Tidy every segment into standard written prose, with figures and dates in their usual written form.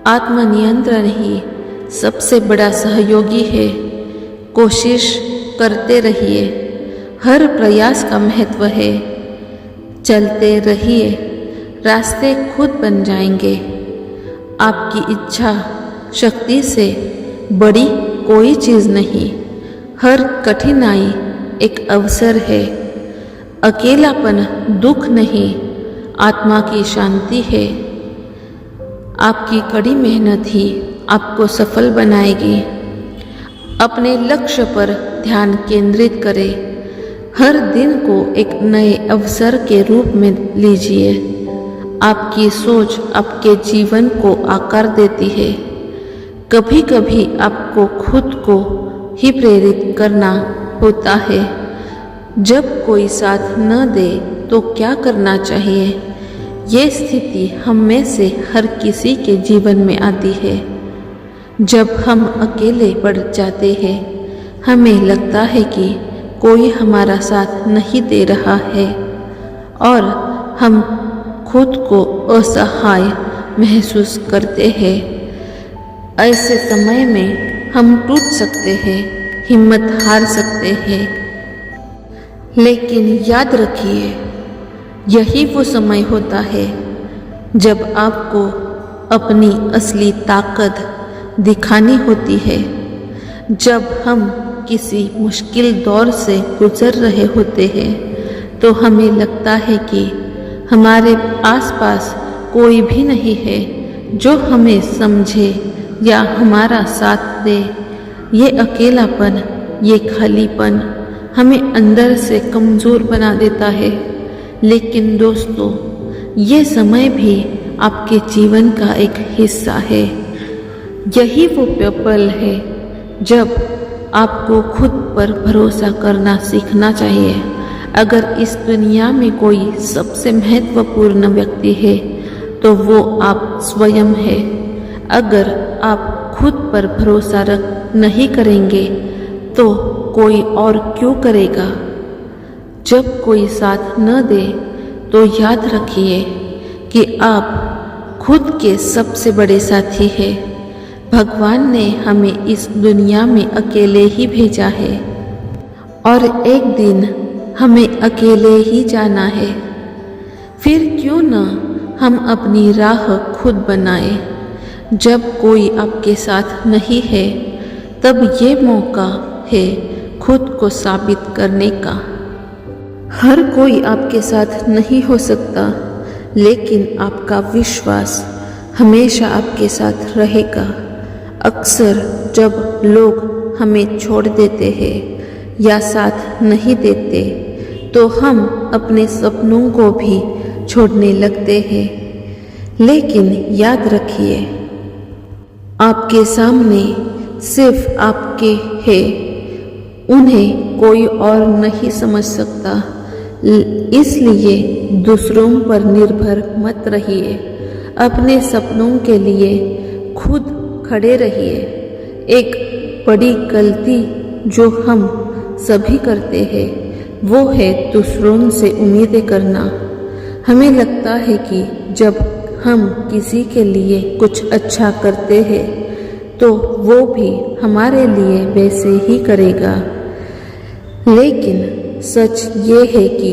आत्मनियंत्रण ही सबसे बड़ा सहयोगी है। कोशिश करते रहिए, हर प्रयास का महत्व है। चलते रहिए, रास्ते खुद बन जाएंगे। आपकी इच्छा शक्ति से बड़ी कोई चीज़ नहीं। हर कठिनाई एक अवसर है। अकेलापन दुख नहीं, आत्मा की शांति है। आपकी कड़ी मेहनत ही आपको सफल बनाएगी। अपने लक्ष्य पर ध्यान केंद्रित करें। हर दिन को एक नए अवसर के रूप में लीजिए। आपकी सोच आपके जीवन को आकार देती है। कभी कभी आपको खुद को ही प्रेरित करना होता है। जब कोई साथ न दे तो क्या करना चाहिए? ये स्थिति हम में से हर किसी के जीवन में आती है। जब हम अकेले पड़ जाते हैं, हमें लगता है कि कोई हमारा साथ नहीं दे रहा है और हम खुद को असहाय महसूस करते हैं। ऐसे समय में हम टूट सकते हैं, हिम्मत हार सकते हैं। लेकिन याद रखिए, यही वो समय होता है जब आपको अपनी असली ताकत दिखानी होती है। जब हम किसी मुश्किल दौर से गुजर रहे होते हैं तो हमें लगता है कि हमारे आसपास कोई भी नहीं है जो हमें समझे या हमारा साथ दे। ये अकेलापन, ये खालीपन हमें अंदर से कमज़ोर बना देता है। लेकिन दोस्तों, ये समय भी आपके जीवन का एक हिस्सा है। यही वो पल है जब आपको खुद पर भरोसा करना सीखना चाहिए। अगर इस दुनिया में कोई सबसे महत्वपूर्ण व्यक्ति है तो वो आप स्वयं है। अगर आप खुद पर भरोसा नहीं करेंगे तो कोई और क्यों करेगा? जब कोई साथ न दे तो याद रखिए कि आप खुद के सबसे बड़े साथी हैं। भगवान ने हमें इस दुनिया में अकेले ही भेजा है और एक दिन हमें अकेले ही जाना है। फिर क्यों न हम अपनी राह खुद बनाएं। जब कोई आपके साथ नहीं है तब ये मौका है खुद को साबित करने का। हर कोई आपके साथ नहीं हो सकता, लेकिन आपका विश्वास हमेशा आपके साथ रहेगा। अक्सर जब लोग हमें छोड़ देते हैं या साथ नहीं देते तो हम अपने सपनों को भी छोड़ने लगते हैं। लेकिन याद रखिए, आपके सामने सिर्फ आपके हैं, उन्हें कोई और नहीं समझ सकता। इसलिए दूसरों पर निर्भर मत रहिए। अपने सपनों के लिए खुद खड़े रहिए। एक बड़ी गलती जो हम सभी करते हैं वो है दूसरों से उम्मीदें करना। हमें लगता है कि जब हम किसी के लिए कुछ अच्छा करते हैं तो वो भी हमारे लिए वैसे ही करेगा। लेकिन सच ये है कि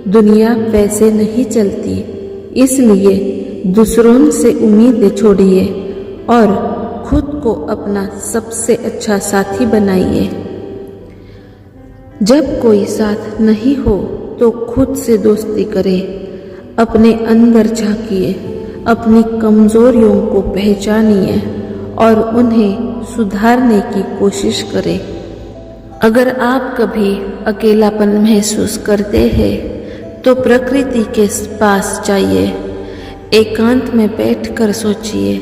दुनिया वैसे नहीं चलती। इसलिए दूसरों से उम्मीदें छोड़िए और खुद को अपना सबसे अच्छा साथी बनाइए। जब कोई साथ नहीं हो तो खुद से दोस्ती करें। अपने अंदर झांकिए, अपनी कमजोरियों को पहचानिए और उन्हें सुधारने की कोशिश करें। अगर आप कभी अकेलापन महसूस करते हैं तो प्रकृति के पास जाइए। एकांत में बैठकर सोचिए।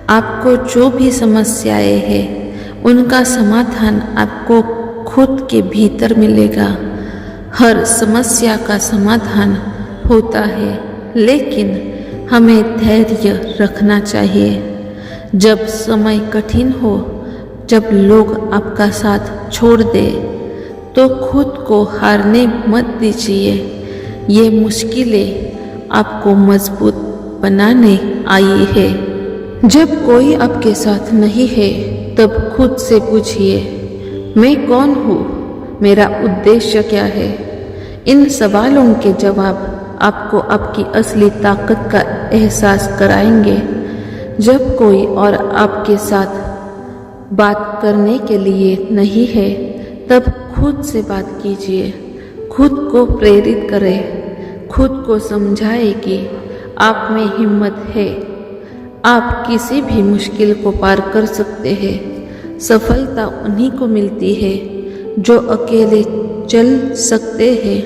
आपको जो भी समस्याएं हैं उनका समाधान आपको खुद के भीतर मिलेगा। हर समस्या का समाधान होता है, लेकिन हमें धैर्य रखना चाहिए। जब समय कठिन हो, जब लोग आपका साथ छोड़ दे तो खुद को हारने मत दीजिए। ये मुश्किलें आपको मजबूत बनाने आई है। जब कोई आपके साथ नहीं है तब खुद से पूछिए, मैं कौन हूँ, मेरा उद्देश्य क्या है। इन सवालों के जवाब आपको आपकी असली ताकत का एहसास कराएंगे। जब कोई और आपके साथ बात करने के लिए नहीं है तब खुद से बात कीजिए। खुद को प्रेरित करें, खुद को समझाए कि आप में हिम्मत है, आप किसी भी मुश्किल को पार कर सकते हैं। सफलता उन्हीं को मिलती है जो अकेले चल सकते हैं।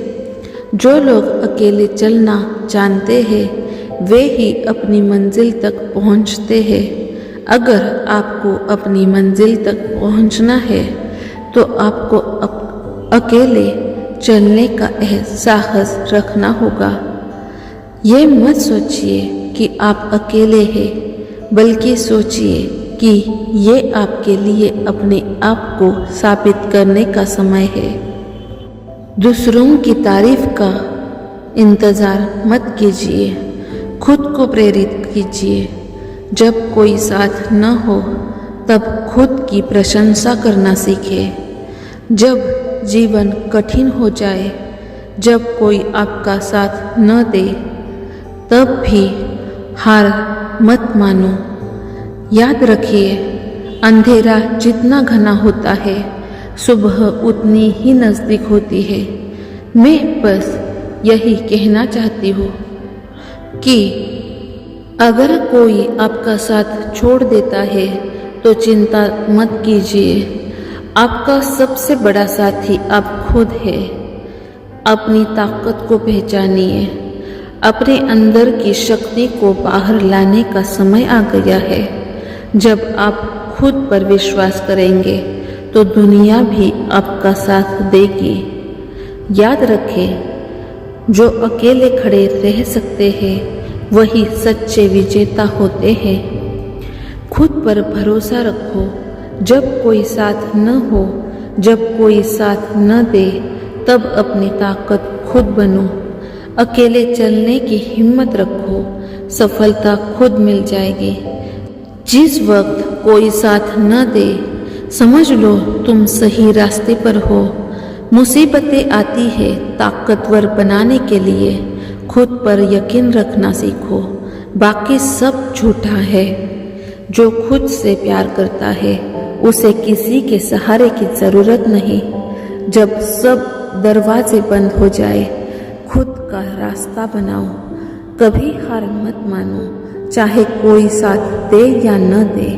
जो लोग अकेले चलना जानते हैं वे ही अपनी मंजिल तक पहुंचते हैं। अगर आपको अपनी मंजिल तक पहुंचना है तो आपको अकेले चलने का साहस रखना होगा। ये मत सोचिए कि आप अकेले हैं, बल्कि सोचिए कि ये आपके लिए अपने आप को साबित करने का समय है। दूसरों की तारीफ का इंतज़ार मत कीजिए, खुद को प्रेरित कीजिए। जब कोई साथ न हो तब खुद की प्रशंसा करना सीखें। जब जीवन कठिन हो जाए, जब कोई आपका साथ न दे, तब भी हार मत मानो। याद रखिए, अंधेरा जितना घना होता है सुबह उतनी ही नज़दीक होती है। मैं बस यही कहना चाहती हूँ कि अगर कोई आपका साथ छोड़ देता है तो चिंता मत कीजिए। आपका सबसे बड़ा साथी आप खुद है। अपनी ताकत को पहचानिए। अपने अंदर की शक्ति को बाहर लाने का समय आ गया है। जब आप खुद पर विश्वास करेंगे तो दुनिया भी आपका साथ देगी। याद रखें, जो अकेले खड़े रह सकते हैं वही सच्चे विजेता होते हैं। खुद पर भरोसा रखो। जब कोई साथ न हो, जब कोई साथ न दे, तब अपनी ताकत खुद बनो। अकेले चलने की हिम्मत रखो, सफलता खुद मिल जाएगी। जिस वक्त कोई साथ न दे, समझ लो तुम सही रास्ते पर हो। मुसीबतें आती है ताकतवर बनाने के लिए। खुद पर यकीन रखना सीखो, बाकी सब झूठा है। जो खुद से प्यार करता है उसे किसी के सहारे की ज़रूरत नहीं। जब सब दरवाजे बंद हो जाए, खुद का रास्ता बनाओ। कभी हार मत मानो, चाहे कोई साथ दे या न दे।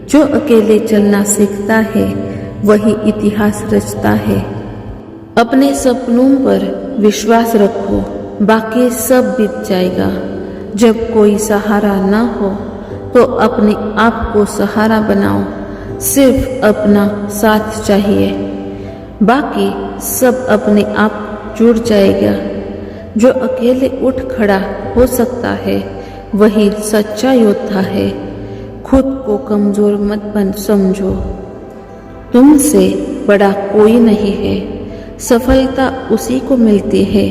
जो अकेले चलना सीखता है वही इतिहास रचता है। अपने सपनों पर विश्वास रखो, बाकी सब बीत जाएगा। जब कोई सहारा न हो तो अपने आप को सहारा बनाओ। सिर्फ अपना साथ चाहिए, बाकी सब अपने आप जुड़ जाएगा। जो अकेले उठ खड़ा हो सकता है वही सच्चा योद्धा है। खुद को कमज़ोर मत समझो। तुमसे बड़ा कोई नहीं है। सफलता उसी को मिलती है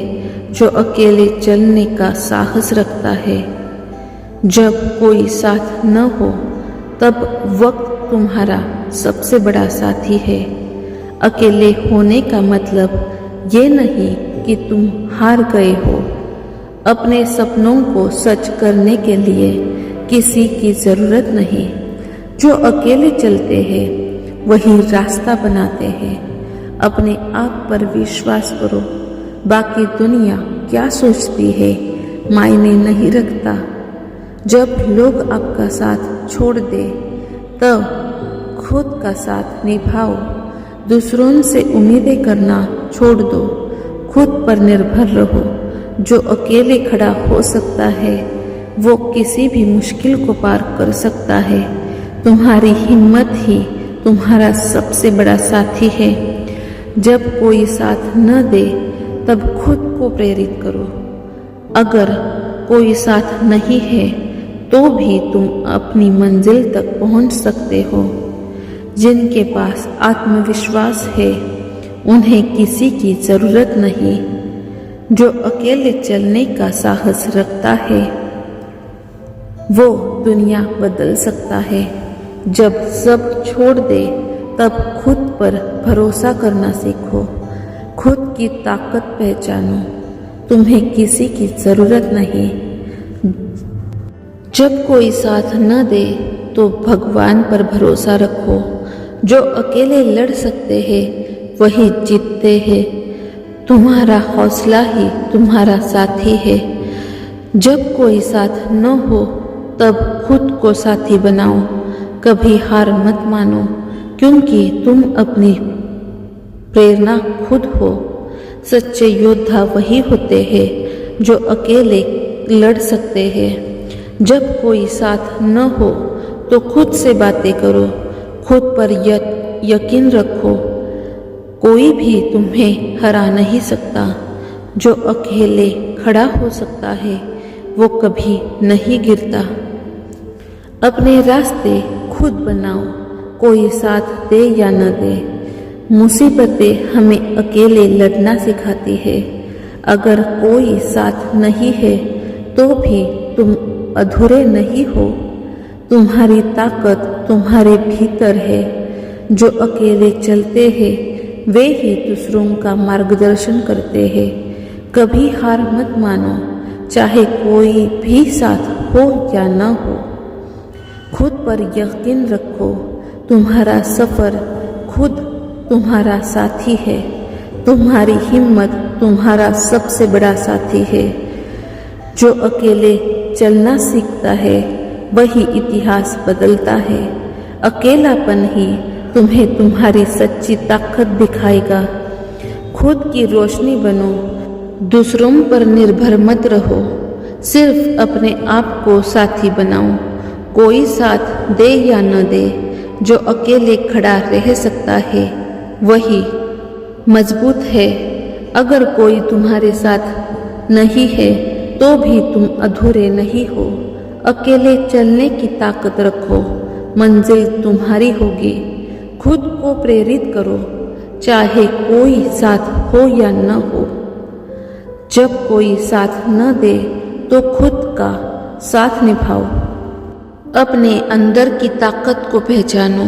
जो अकेले चलने का साहस रखता है। जब कोई साथ न हो तब वक्त तुम्हारा सबसे बड़ा साथी है। अकेले होने का मतलब ये नहीं कि तुम हार गए हो। अपने सपनों को सच करने के लिए किसी की ज़रूरत नहीं। जो अकेले चलते हैं वही रास्ता बनाते हैं। अपने आप पर विश्वास करो, बाकी दुनिया क्या सोचती है मायने नहीं रखता। जब लोग आपका साथ छोड़ दे तब खुद का साथ निभाओ। दूसरों से उम्मीदें करना छोड़ दो, खुद पर निर्भर रहो। जो अकेले खड़ा हो सकता है वो किसी भी मुश्किल को पार कर सकता है। तुम्हारी हिम्मत ही तुम्हारा सबसे बड़ा साथी है। जब कोई साथ न दे तब खुद को प्रेरित करो। अगर कोई साथ नहीं है तो भी तुम अपनी मंजिल तक पहुंच सकते हो। जिनके पास आत्मविश्वास है उन्हें किसी की ज़रूरत नहीं। जो अकेले चलने का साहस रखता है वो दुनिया बदल सकता है। जब सब छोड़ दे तब खुद पर भरोसा करना सीखो। खुद की ताकत पहचानो। तुम्हें किसी की ज़रूरत नहीं। जब कोई साथ न दे तो भगवान पर भरोसा रखो। जो अकेले लड़ सकते हैं वही जीतते हैं। तुम्हारा हौसला ही तुम्हारा साथी है। जब कोई साथ न हो तब खुद को साथी बनाओ। कभी हार मत मानो, क्योंकि तुम अपनी प्रेरणा खुद हो। सच्चे योद्धा वही होते हैं जो अकेले लड़ सकते हैं। जब कोई साथ न हो तो खुद से बातें करो। खुद पर यकीन रखो। कोई भी तुम्हें हरा नहीं सकता। जो अकेले खड़ा हो सकता है वो कभी नहीं गिरता। अपने रास्ते खुद बनाओ, कोई साथ दे या न दे। मुसीबतें हमें अकेले लड़ना सिखाती है। अगर कोई साथ नहीं है तो भी तुम अधूरे नहीं हो। तुम्हारी ताकत तुम्हारे भीतर है। जो अकेले चलते हैं वे ही दूसरों का मार्गदर्शन करते हैं। कभी हार मत मानो, चाहे कोई भी साथ हो या न हो। खुद पर यकीन रखो। तुम्हारा सफ़र खुद तुम्हारा साथी है। तुम्हारी हिम्मत तुम्हारा सबसे बड़ा साथी है। जो अकेले चलना सीखता है वही इतिहास बदलता है। अकेलापन ही तुम्हें तुम्हारी सच्ची ताकत दिखाएगा। खुद की रोशनी बनो। दूसरों पर निर्भर मत रहो। सिर्फ अपने आप को साथी बनाओ। कोई साथ दे या न दे, जो अकेले खड़ा रह सकता है वही मजबूत है। अगर कोई तुम्हारे साथ नहीं है तो भी तुम अधूरे नहीं हो। अकेले चलने की ताकत रखो, मंजिल तुम्हारी होगी। खुद को प्रेरित करो, चाहे कोई साथ हो या न हो। जब कोई साथ न दे तो खुद का साथ निभाओ। अपने अंदर की ताकत को पहचानो।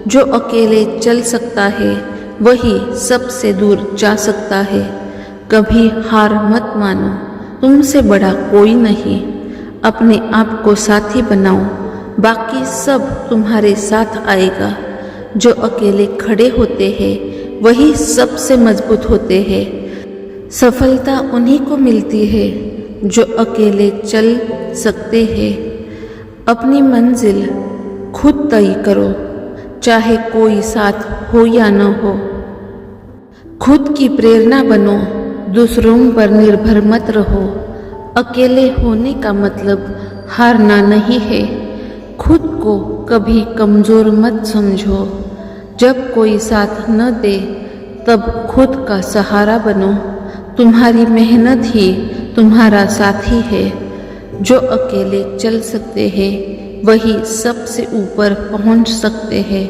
जो अकेले चल सकता है वही सबसे दूर जा सकता है। कभी हार मत मानो, तुमसे बड़ा कोई नहीं। अपने आप को साथी बनाओ, बाकी सब तुम्हारे साथ आएगा। जो अकेले खड़े होते हैं वही सबसे मजबूत होते हैं। सफलता उन्हीं को मिलती है जो अकेले चल सकते हैं। अपनी मंजिल खुद तय करो, चाहे कोई साथ हो या न हो। खुद की प्रेरणा बनो, दूसरों पर निर्भर मत रहो। अकेले होने का मतलब हारना नहीं है। खुद को कभी कमज़ोर मत समझो। जब कोई साथ न दे तब खुद का सहारा बनो। तुम्हारी मेहनत ही तुम्हारा साथी है। जो अकेले चल सकते हैं वही सबसे ऊपर पहुंच सकते हैं।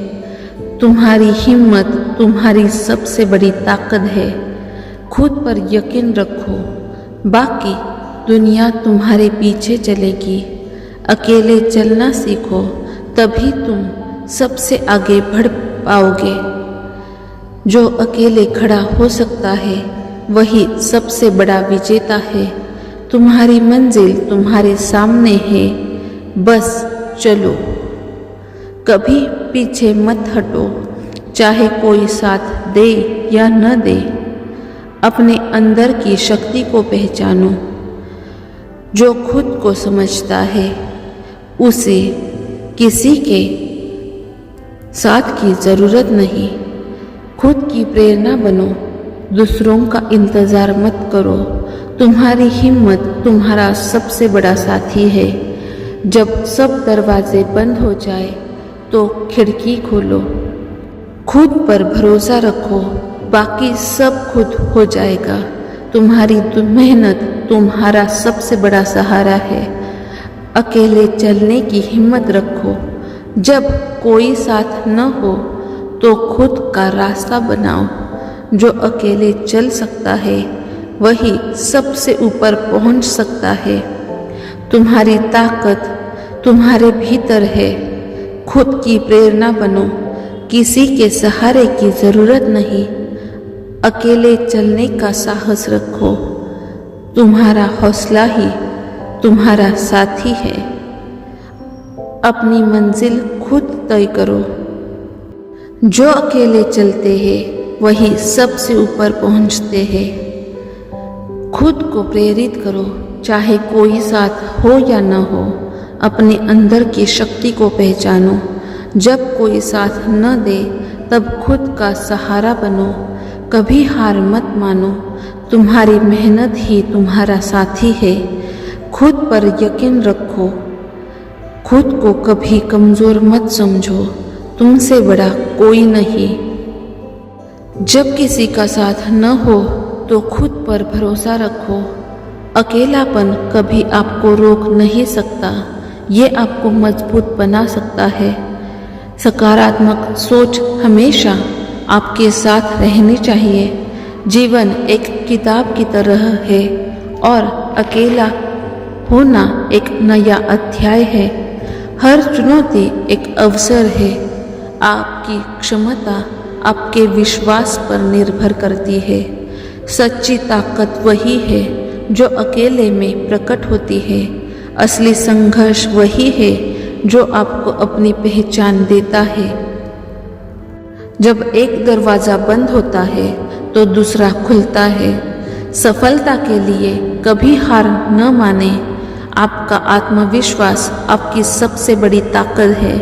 तुम्हारी हिम्मत तुम्हारी सबसे बड़ी ताकत है। खुद पर यकीन रखो, बाकी दुनिया तुम्हारे पीछे चलेगी। अकेले चलना सीखो, तभी तुम सबसे आगे बढ़ पाओगे। जो अकेले खड़ा हो सकता है वही सबसे बड़ा विजेता है। तुम्हारी मंजिल तुम्हारे सामने है, बस चलो। कभी पीछे मत हटो, चाहे कोई साथ दे या न दे। अपने अंदर की शक्ति को पहचानो। जो खुद को समझता है उसे किसी के साथ की ज़रूरत नहीं। खुद की प्रेरणा बनो, दूसरों का इंतज़ार मत करो। तुम्हारी हिम्मत तुम्हारा सबसे बड़ा साथी है। जब सब दरवाजे बंद हो जाए तो खिड़की खोलो। खुद पर भरोसा रखो, बाकी सब खुद हो जाएगा। तुम्हारी मेहनत तुम्हारा सबसे बड़ा सहारा है। अकेले चलने की हिम्मत रखो। जब कोई साथ न हो तो खुद का रास्ता बनाओ। जो अकेले चल सकता है वही सबसे ऊपर पहुंच सकता है। तुम्हारी ताकत तुम्हारे भीतर है। खुद की प्रेरणा बनो, किसी के सहारे की जरूरत नहीं। अकेले चलने का साहस रखो, तुम्हारा हौसला ही तुम्हारा साथी है। अपनी मंजिल खुद तय करो। जो अकेले चलते हैं वही सबसे ऊपर पहुंचते हैं। खुद को प्रेरित करो, चाहे कोई साथ हो या न हो। अपने अंदर की शक्ति को पहचानो। जब कोई साथ न दे तब खुद का सहारा बनो। कभी हार मत मानो, तुम्हारी मेहनत ही तुम्हारा साथी है। खुद पर यकीन रखो, खुद को कभी कमज़ोर मत समझो, तुमसे बड़ा कोई नहीं। जब किसी का साथ न हो तो खुद पर भरोसा रखो। अकेलापन कभी आपको रोक नहीं सकता, ये आपको मजबूत बना सकता है। सकारात्मक सोच हमेशा आपके साथ रहनी चाहिए। जीवन एक किताब की तरह है और अकेला होना एक नया अध्याय है। हर चुनौती एक अवसर है। आपकी क्षमता आपके विश्वास पर निर्भर करती है। सच्ची ताकत वही है जो अकेले में प्रकट होती है। असली संघर्ष वही है जो आपको अपनी पहचान देता है। जब एक दरवाज़ा बंद होता है तो दूसरा खुलता है। सफलता के लिए कभी हार न माने। आपका आत्मविश्वास आपकी सबसे बड़ी ताकत है।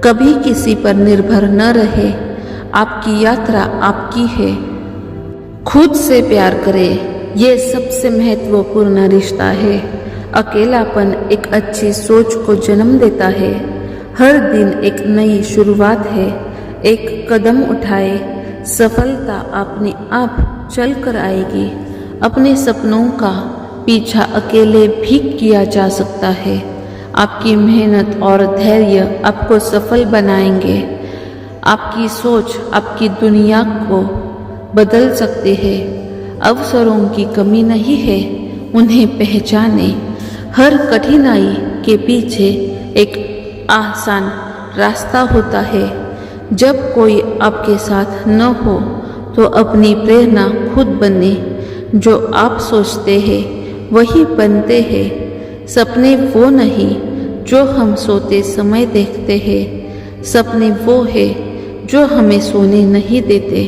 कभी किसी पर निर्भर न रहे। आपकी यात्रा आपकी है। खुद से प्यार करें, ये सबसे महत्वपूर्ण रिश्ता है। अकेलापन एक अच्छी सोच को जन्म देता है। हर दिन एक नई शुरुआत है। एक कदम उठाए, सफलता अपने आप चल कर आएगी। अपने सपनों का पीछा अकेले भी किया जा सकता है। आपकी मेहनत और धैर्य आपको सफल बनाएंगे। आपकी सोच आपकी दुनिया को बदल सकते हैं। अवसरों की कमी नहीं है, उन्हें पहचाने। हर कठिनाई के पीछे एक आसान रास्ता होता है। जब कोई आपके साथ न हो तो अपनी प्रेरणा खुद बने। जो आप सोचते हैं वही बनते हैं। सपने वो नहीं जो हम सोते समय देखते हैं। सपने वो है जो हमें सोने नहीं देते।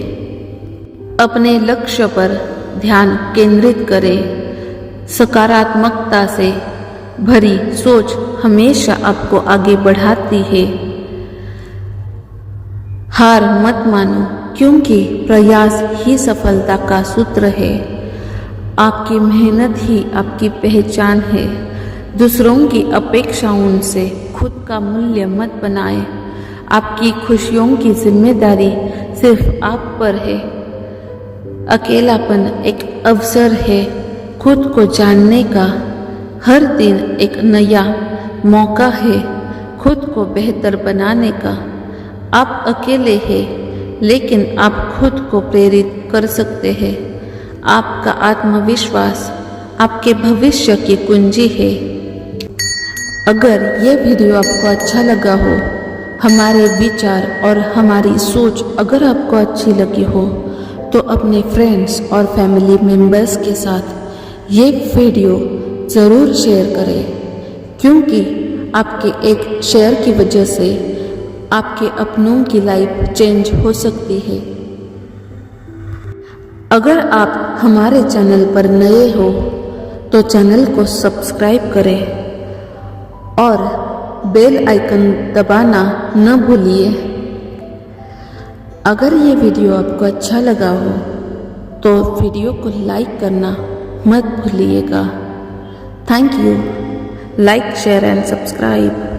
अपने लक्ष्य पर ध्यान केंद्रित करें। सकारात्मकता से भरी सोच हमेशा आपको आगे बढ़ाती है। हार मत मानो, क्योंकि प्रयास ही सफलता का सूत्र है। आपकी मेहनत ही आपकी पहचान है। दूसरों की अपेक्षाओं से खुद का मूल्य मत बनाएं। आपकी खुशियों की जिम्मेदारी सिर्फ आप पर है। अकेलापन एक अवसर है खुद को जानने का। हर दिन एक नया मौका है खुद को बेहतर बनाने का। आप अकेले हैं, लेकिन आप खुद को प्रेरित कर सकते हैं। आपका आत्मविश्वास आपके भविष्य की कुंजी है। अगर ये वीडियो आपको अच्छा लगा हो, हमारे विचार और हमारी सोच अगर आपको अच्छी लगी हो, तो अपने फ्रेंड्स और फैमिली मेम्बर्स के साथ ये वीडियो ज़रूर शेयर करें, क्योंकि आपके एक शेयर की वजह से आपके अपनों की लाइफ चेंज हो सकती है। अगर आप हमारे चैनल पर नए हो तो चैनल को सब्सक्राइब करें और बेल आइकन दबाना न भूलिए। अगर ये वीडियो आपको अच्छा लगा हो तो वीडियो को लाइक करना मत भूलिएगा। Thank you. Like, share and subscribe.